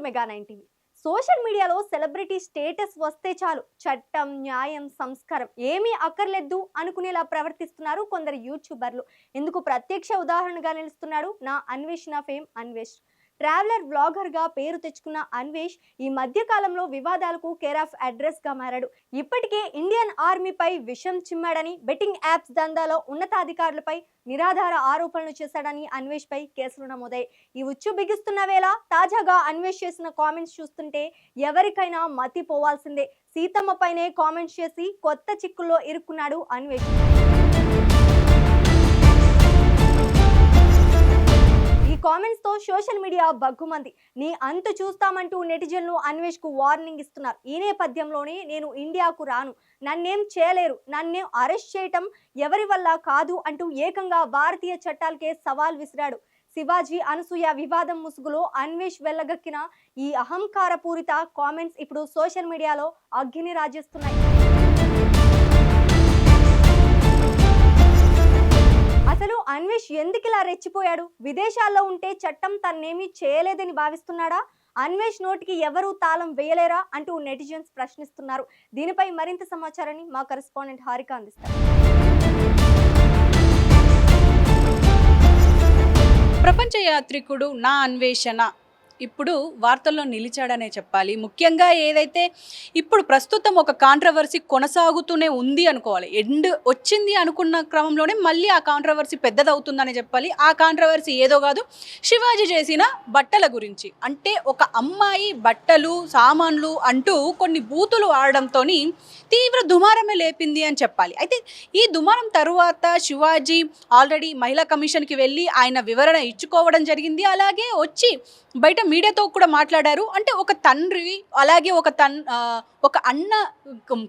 Mega 9 TV. Social మీడియాలో celebrity status వస్తే చాలు చట్టం, న్యాయం, సంస్కారం ఏమీ అక్కర్లేదు అనుకునేలా ప్రవర్తిస్తున్నారు కొందరు యూట్యూబర్లు. ఇందుకు ప్రత్యక్ష ఉదాహరణగా నిలుస్తున్నాడు నా అన్వేషణ ఫేమ్ అన్వేష్. ట్రావెలర్ వ్లాగర్ గా పేరు తెచ్చుకున్న అన్వేష్ ఈ మధ్య కాలంలో వివాదాలకు కేర్ ఆఫ్ అడ్రస్ గా మారాడు. ఇప్పటికే ఇండియన్ ఆర్మీపై విషం చిమ్మాడని, బెట్టింగ్ యాప్స్ దందాలో ఉన్నతాధికారులపై నిరాధార ఆరోపణలు చేశాడని అన్వేష్ పై కేసులు నమోదయ్యాయి. ఈ ఉచ్చు బిగిస్తున్న వేళ తాజాగా అన్వేష్ చేసిన కామెంట్స్ చూస్తుంటే ఎవరికైనా మతి పోవాల్సిందే. సీతమ్మ పైనే కామెంట్స్ చేసి కొత్త చిక్కుల్లో ఇరుక్కున్నాడు అన్వేష్. కామెంట్స్ తో సోషల్ మీడియా బగ్గుమంది. నీ అంతు చూస్తామంటూ నెటిజన్లు అన్వేష్ కు వార్నింగ్ ఇస్తున్నారు. ఈ నేపథ్యంలోనే నేను ఇండియాకు రాను, నన్నేం చేయలేరు, నన్నేం అరెస్ట్ చేయటం ఎవరి వల్ల కాదు అంటూ ఏకంగా భారతీయ చట్టాలకే సవాల్ విసిరాడు. శివాజీ అనసూయ వివాదం ముసుగులో అన్వేష్ వెళ్ళగక్కిన ఈ అహంకారపూరిత కామెంట్స్ ఇప్పుడు సోషల్ మీడియాలో అగ్గిని రాజేస్తున్నాయి. అసలు అన్వేష్ ఎందుకిలా రెచ్చిపోయాడు? విదేశాల్లో ఉంటే చట్టం తన్నేమీ చేయలేదని భావిస్తున్నాడా? అన్వేష్ నోటికి ఎవరూ తాళం వేయలేరా అంటూ నెటిజన్స్ ప్రశ్నిస్తున్నారు. దీనిపై మరింత సమాచారాన్ని మా కరెస్పాండెంట్ హారిక అందిస్తారు. ప్రపంచ యాత్రికుడు నా అన్వేషణ ఇప్పుడు వార్తల్లో నిలిచాడనే చెప్పాలి. ముఖ్యంగా ఏదైతే ఇప్పుడు ప్రస్తుతం ఒక కాంట్రవర్సీ కొనసాగుతూనే ఉంది అనుకోవాలి. ఎండ్ వచ్చింది అనుకున్న క్రమంలోనే మళ్ళీ ఆ కాంట్రవర్సీ పెద్దదవుతుందని చెప్పాలి. ఆ కాంట్రవర్సీ ఏదో కాదు, శివాజీ చేసిన బట్టల గురించి. అంటే ఒక అమ్మాయి బట్టలు, సామాన్లు అంటూ కొన్ని బూతులు ఆడడంతో తీవ్ర దుమారమే లేపింది అని చెప్పాలి. అయితే ఈ దుమారం తరువాత శివాజీ ఆల్రెడీ మహిళా కమిషన్కి వెళ్ళి ఆయన వివరణ ఇచ్చుకోవడం జరిగింది. అలాగే వచ్చి బయట మీడియాతో కూడా మాట్లాడారు. అంటే ఒక తండ్రి అలాగే ఒక అన్న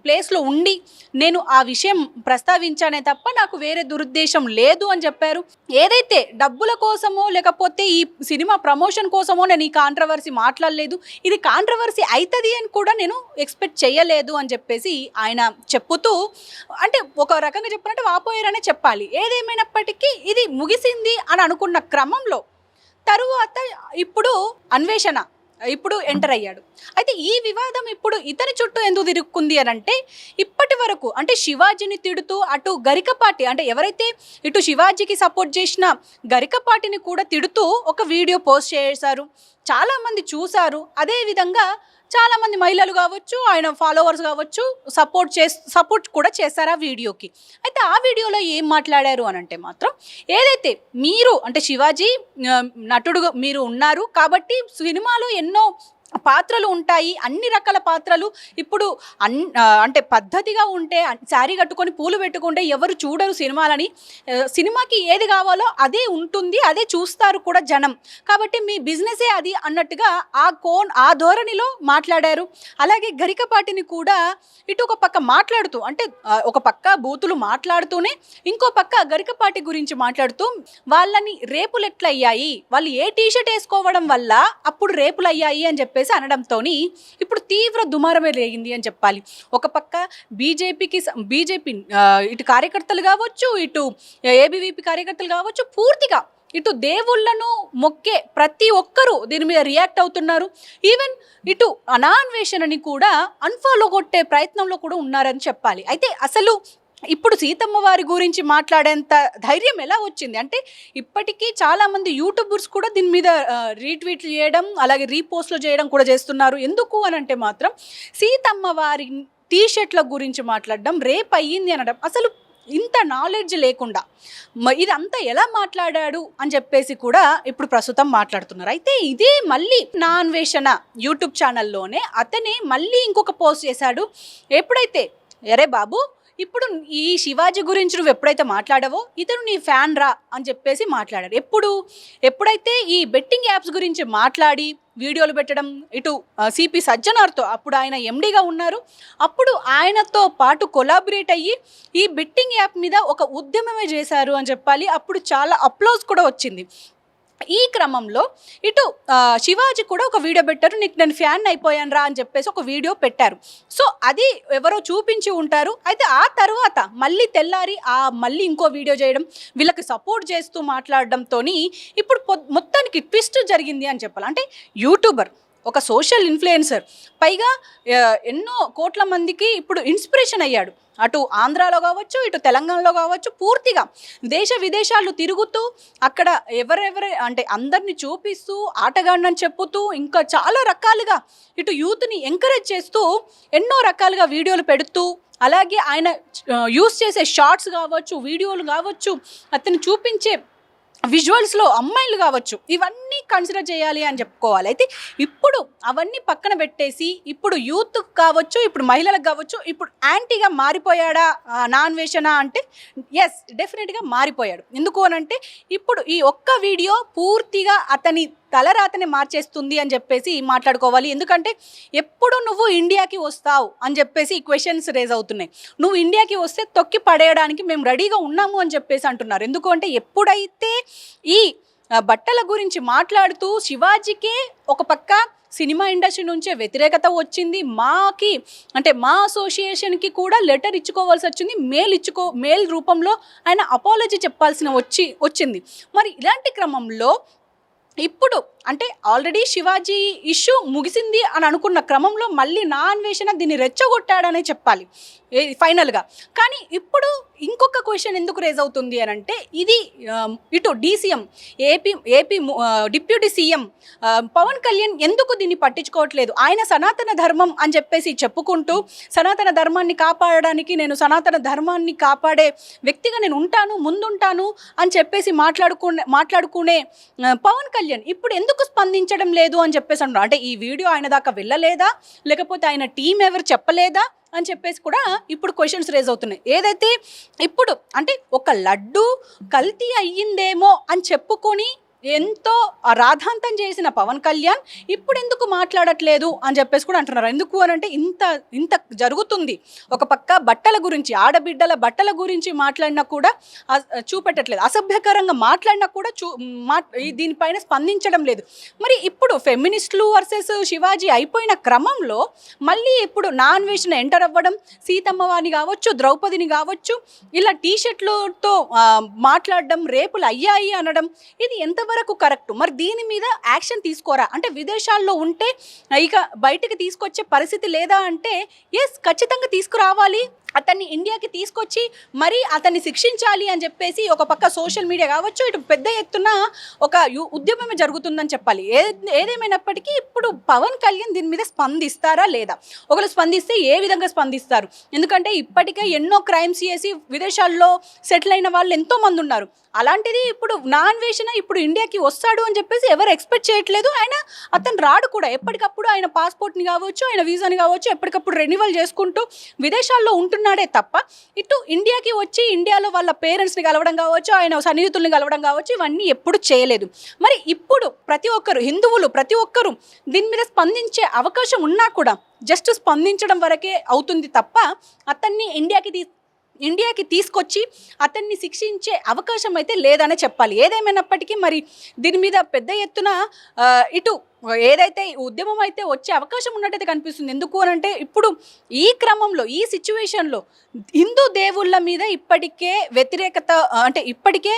ప్లేస్లో ఉండి నేను ఆ విషయం ప్రస్తావించానే తప్ప నాకు వేరే దురుద్దేశం లేదు అని చెప్పారు. ఏదైతే డబ్బుల కోసమో లేకపోతే ఈ సినిమా ప్రమోషన్ కోసమో నేను ఈ కాంట్రవర్సీ మాట్లాడలేదు, ఇది కాంట్రవర్సీ అవుతుంది అని కూడా నేను ఎక్స్పెక్ట్ చేయలేదు అని చెప్పేసి ఆయన చెప్పుతూ, అంటే ఒక రకంగా చెప్పాలంటే వాపోయారనే చెప్పాలి. ఏదేమైనప్పటికీ ఇది ముగిసింది అని అనుకున్న క్రమంలో తరువాత ఇప్పుడు అన్వేషణ ఇప్పుడు ఎంటర్ అయ్యాడు. అయితే ఈ వివాదం ఇప్పుడు ఇతని చుట్టూ ఎందుకు తిరుక్కుంది అని అంటే, ఇప్పటి వరకు అంటే శివాజీని తిడుతూ అటు గరికపాటి, అంటే ఎవరైతే ఇటు శివాజీకి సపోర్ట్ చేసిన గరికపాటిని కూడా తిడుతూ ఒక వీడియో పోస్ట్ చేశారు. చాలామంది చూశారు. అదేవిధంగా చాలామంది మహిళలు కావచ్చు, ఆయన ఫాలోవర్స్ కావచ్చు సపోర్ట్ కూడా చేశారు ఆ వీడియోకి. అయితే ఆ వీడియోలో ఏం మాట్లాడారు అని అంటే మాత్రం, ఏదైతే మీరు అంటే శివాజీ నటుడుగా మీరు ఉన్నారు కాబట్టి సినిమాలో ఎన్నో పాత్రలు ఉంటాయి, అన్ని రకాల పాత్రలు ఇప్పుడు అంటే పద్ధతిగా ఉంటే శారీ కట్టుకొని పూలు పెట్టుకుంటే ఎవరు చూడరు సినిమాలని. సినిమాకి ఏది కావాలో అదే ఉంటుంది, అదే చూస్తారు కూడా జనం. కాబట్టి మీ బిజినెసే అది అన్నట్టుగా ఆ ధోరణిలో మాట్లాడారు. అలాగే గరికపాటిని కూడా ఇటు ఒక పక్క మాట్లాడుతూ, అంటే ఒక పక్క బూతులు మాట్లాడుతూనే ఇంకో పక్క గరికపాటి గురించి మాట్లాడుతూ వాళ్ళని రేపులు ఎట్లయ్యాయి, వాళ్ళు ఏ టీషర్ట్ వేసుకోవడం వల్ల అప్పుడు రేపులు అయ్యాయి అని చెప్పి అనడంతో ఇప్పుడు తీవ్ర దుమారమే రేగింది అని చెప్పాలి. ఒక పక్క బీజేపీ ఇటు కార్యకర్తలు కావచ్చు, ఇటు ఏబీవీపీ కార్యకర్తలు కావచ్చు, పూర్తిగా ఇటు దేవుళ్లను మొక్కే ప్రతి ఒక్కరూ దీని మీద రియాక్ట్ అవుతున్నారు. ఈవెన్ ఇటు అనాన్వేషణని కూడా అన్ఫాలో కొట్టే ప్రయత్నంలో కూడా ఉన్నారని చెప్పాలి. అయితే అసలు ఇప్పుడు సీతమ్మ వారి గురించి మాట్లాడేంత ధైర్యం ఎలా వచ్చింది అంటే, ఇప్పటికీ చాలామంది యూట్యూబర్స్ కూడా దీని మీద రీట్వీట్లు చేయడం అలాగే రీపోస్ట్లు చేయడం కూడా చేస్తున్నారు. ఎందుకు అని అంటే మాత్రం సీతమ్మ వారి టీషర్ట్ల గురించి మాట్లాడడం, రేప్ అయ్యింది అనడం, అసలు ఇంత నాలెడ్జ్ లేకుండా ఇదంతా ఎలా మాట్లాడాడు అని చెప్పేసి కూడా ఇప్పుడు ప్రస్తుతం మాట్లాడుతున్నారు. అయితే ఇదే మళ్ళీ నా అన్వేషణ యూట్యూబ్ ఛానల్లోనే అతనే మళ్ళీ ఇంకొక పోస్ట్ చేశాడు. ఎప్పుడైతే అరే బాబు ఇప్పుడు ఈ శివాజీ గురించి నువ్వు ఎప్పుడైతే మాట్లాడావో ఇతను నీ ఫ్యాన్ రా అని చెప్పేసి మాట్లాడారు. ఎప్పుడైతే ఈ బెట్టింగ్ యాప్స్ గురించి మాట్లాడి వీడియోలు పెట్టడం, ఇటు సిపి సజ్జనార్తో అప్పుడు ఆయన ఎండీగా ఉన్నారు, అప్పుడు ఆయనతో పాటు కొలాబరేట్ అయ్యి ఈ బెట్టింగ్ యాప్ మీద ఒక ఉద్యమమే చేశారు అని చెప్పాలి. అప్పుడు చాలా అప్లోజ్ కూడా వచ్చింది. ఈ క్రమంలో ఇటు శివాజీ కూడా ఒక వీడియో పెట్టారు, నీకు నేను ఫ్యాన్ అయిపోయాను రా అని చెప్పేసి ఒక వీడియో పెట్టారు. సో అది ఎవరో చూపించి ఉంటారు. అయితే ఆ తర్వాత మళ్ళీ తెల్లారి మళ్ళీ ఇంకో వీడియో చేయడం, వీళ్ళకి సపోర్ట్ చేస్తూ మాట్లాడడంతో ఇప్పుడు మొత్తానికి ట్విస్ట్ జరిగింది అని చెప్పాలి. అంటే యూట్యూబర్ ఒక సోషల్ ఇన్ఫ్లుయెన్సర్, పైగా ఎన్నో కోట్ల మందికి ఇప్పుడు ఇన్స్పిరేషన్ అయ్యాడు. అటు ఆంధ్రాలో కావచ్చు, ఇటు తెలంగాణలో కావచ్చు, పూర్తిగా దేశ విదేశాలు తిరుగుతూ అక్కడ ఎవరెవరు అంటే అందరినీ చూపిస్తూ, ఆటగాడినని చెప్పుతూ, ఇంకా చాలా రకాలుగా ఇటు యూత్ని ఎంకరేజ్ చేస్తూ ఎన్నో రకాలుగా వీడియోలు పెడుతూ, అలాగే ఆయన యూస్ చేసే షార్ట్స్ కావచ్చు, వీడియోలు కావచ్చు, అతను చూపించే విజువల్స్లో అమ్మాయిలు కావచ్చు, ఇవన్నీ కన్సిడర్ చేయాలి అని చెప్పుకోవాలి. అయితే ఇప్పుడు అవన్నీ పక్కన పెట్టేసి ఇప్పుడు యూత్ కావచ్చు, ఇప్పుడు మహిళలకు కావచ్చు, ఇప్పుడు యాంటీగా మారిపోయాడా నా అన్వేషణ అంటే ఎస్, డెఫినెట్గా మారిపోయాడు. ఎందుకు అనంటే ఇప్పుడు ఈ ఒక్క వీడియో పూర్తిగా అతని తలరాతని మార్చేస్తుంది అని చెప్పేసి మాట్లాడుకోవాలి. ఎందుకంటే ఎప్పుడు నువ్వు ఇండియాకి వస్తావు అని చెప్పేసి ఈ క్వశ్చన్స్ రేజ్ అవుతున్నాయి. నువ్వు ఇండియాకి వస్తే తొక్కి పడేయడానికి మేము రెడీగా ఉన్నాము అని చెప్పేసి అంటున్నారు. ఎందుకు అంటే ఎప్పుడైతే ఈ బట్టల గురించి మాట్లాడుతూ శివాజీకే ఒక పక్క సినిమా ఇండస్ట్రీ నుంచే వ్యతిరేకత వచ్చింది, మాకి అంటే మా అసోసియేషన్కి కూడా లెటర్ ఇచ్చుకోవాల్సి వచ్చింది, మెయిల్ రూపంలో ఆయన అపాలజీ చెప్పాల్సిన వచ్చింది. మరి ఇలాంటి క్రమంలో ఇప్పుడు అంటే ఆల్రెడీ శివాజీ ఇష్యూ ముగిసింది అని అనుకున్న క్రమంలో మళ్ళీ నా అన్వేషణ దీన్ని రెచ్చగొట్టాడనే చెప్పాలి ఫైనల్గా. కానీ ఇప్పుడు ఇంకొక క్వశ్చన్ ఎందుకు రేజ్ అవుతుంది అని అంటే ఇది ఇటు DCM AP deputy CM Pawan Kalyan ఎందుకు దీన్ని పట్టించుకోవట్లేదు? ఆయన సనాతన ధర్మం అని చెప్పేసి చెప్పుకుంటూ సనాతన ధర్మాన్ని కాపాడడానికి నేను సనాతన ధర్మాన్ని కాపాడే వ్యక్తిగా నేను ముందుంటాను అని చెప్పేసి మాట్లాడుకునే పవన్ కళ్యాణ్ ఇప్పుడు ఎందుకు స్పందించడం లేదు అని చెప్పేసి అంటున్నారు. అంటే ఈ వీడియో ఆయన దాకా వెళ్ళలేదా, లేకపోతే ఆయన టీం ఎవరు చెప్పలేదా అని చెప్పేసి కూడా ఇప్పుడు క్వశ్చన్స్ రేజ్ అవుతున్నాయి. ఏదైతే ఇప్పుడు అంటే ఒక లడ్డు కల్తీ అయ్యిందేమో అని చెప్పుకొని ఎంతో రాధాంతం చేసిన పవన్ కళ్యాణ్ ఇప్పుడు ఎందుకు మాట్లాడట్లేదు అని చెప్పేసి కూడా అంటున్నారు. ఎందుకు అని అంటే ఇంత జరుగుతుంది, ఒక పక్క బట్టల గురించి, ఆడబిడ్డల బట్టల గురించి మాట్లాడినా కూడా చూపెట్టట్లేదు, అసభ్యకరంగా మాట్లాడినా కూడా దీనిపైన స్పందించడం లేదు. మరి ఇప్పుడు ఫెమినిస్టులు వర్సెస్ శివాజీ అయిపోయిన క్రమంలో మళ్ళీ ఇప్పుడు నా అన్వేషణ ఎంటర్ అవ్వడం, సీతమ్మవారిని కావచ్చు, ద్రౌపదిని కావచ్చు, ఇలా టీషర్ట్లతో మాట్లాడడం, రేపులు అయ్యాయి అనడం, ఇది ఎంతవరకు కరెక్ట్? మరి దీని మీద యాక్షన్ తీసుకోరా? అంటే విదేశాల్లో ఉంటే ఇక బయటికి తీసుకొచ్చే పరిస్థితి లేదా అంటే ఎస్, ఖచ్చితంగా తీసుకురావాలి, అతన్ని ఇండియాకి తీసుకొచ్చి మరి అతన్ని శిక్షించాలి అని చెప్పేసి ఒక పక్క సోషల్ మీడియా కావచ్చు, ఇటు పెద్ద ఎత్తున ఒక ఉద్యమమే జరుగుతుందని చెప్పాలి. ఏదేమైనప్పటికీ ఇప్పుడు పవన్ కళ్యాణ్ దీని మీద స్పందిస్తారా లేదా? ఒకవేళ స్పందిస్తే ఏ విధంగా స్పందిస్తారు? ఎందుకంటే ఇప్పటికే ఎన్నో క్రైమ్స్ చేసి విదేశాల్లో సెటిల్ అయిన వాళ్ళు ఎంతోమంది ఉన్నారు. అలాంటిది ఇప్పుడు నా అన్వేషణ ఇప్పుడు ఇండియాకి వస్తాడు అని చెప్పేసి ఎవరు ఎక్స్పెక్ట్ చేయట్లేదు. అతను రాడు కూడా. ఎప్పటికప్పుడు ఆయన పాస్పోర్ట్ని కావచ్చు, ఆయన వీసాని కావచ్చు ఎప్పటికప్పుడు రెన్యువల్ చేసుకుంటూ విదేశాల్లో ఉంటున్నాడే తప్ప ఇటు ఇండియాకి వచ్చి ఇండియాలో వాళ్ళ పేరెంట్స్ని కలవడం కావచ్చు, ఆయన సన్నిహితుల్ని కలవడం కావచ్చు, ఇవన్నీ ఎప్పుడు చేయలేదు. మరి ఇప్పుడు ప్రతి ఒక్కరు హిందువులు ప్రతి ఒక్కరు దీని మీద స్పందించే అవకాశం ఉన్నా కూడా జస్ట్ స్పందించడం వరకే అవుతుంది తప్ప అతన్ని ఇండియాకి తీసుకొచ్చి అతన్ని శిక్షించే అవకాశం అయితే లేదనే చెప్పాలి. ఏదేమైనప్పటికీ మరి దీని మీద పెద్ద ఎత్తున ఇటు ఏదైతే ఉద్యమం అయితే వచ్చే అవకాశం ఉన్నట్టయితే కనిపిస్తుంది. ఎందుకు అని అంటే ఇప్పుడు ఈ క్రమంలో ఈ సిచ్యువేషన్లో హిందూ దేవుళ్ళ మీద ఇప్పటికే వ్యతిరేకత అంటే ఇప్పటికే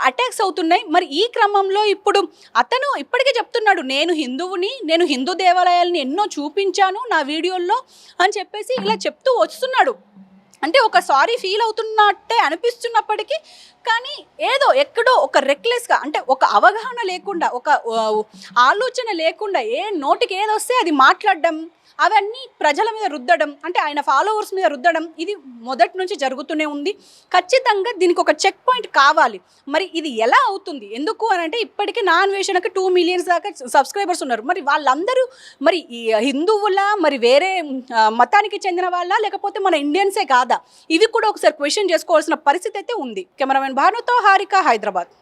అటాక్స్ అవుతున్నాయి. మరి ఈ క్రమంలో ఇప్పుడు అతను ఇప్పటికే చెప్తున్నాడు, నేను హిందువుని, నేను హిందూ దేవాలయాలని ఎన్నో చూపించాను నా వీడియోల్లో అని చెప్పేసి ఇలా చెప్తూ వస్తున్నాడు. అంటే ఒక సారీ ఫీల్ అవుతున్నట్టే అనిపిస్తున్నప్పటికీ కానీ ఏదో ఎక్కడో ఒక రెక్లెస్గా అంటే ఒక అవగాహన లేకుండా, ఒక ఆలోచన లేకుండా నోటికి ఏదొస్తే అది మాట్లాడడం, అవన్నీ ప్రజల మీద రుద్దడం, అంటే ఆయన ఫాలోవర్స్ మీద రుద్దడం, ఇది మొదటి నుంచి జరుగుతూనే ఉంది. ఖచ్చితంగా దీనికి ఒక చెక్ పాయింట్ కావాలి. మరి ఇది ఎలా అవుతుంది? ఎందుకు అని అంటే ఇప్పటికే నా అన్వేషణకి 2 మిలియన్స్ దాకా సబ్స్క్రైబర్స్ ఉన్నారు. మరి వాళ్ళందరూ మరి ఈ హిందువులా, మరి వేరే మతానికి చెందిన వాళ్ళ, లేకపోతే మన ఇండియన్సే కాదా? ఇవి కూడా ఒకసారి క్వశ్చన్ చేసుకోవాల్సిన పరిస్థితి అయితే ఉంది. కెమెరామెన్ భానుతో హారిక, హైదరాబాద్.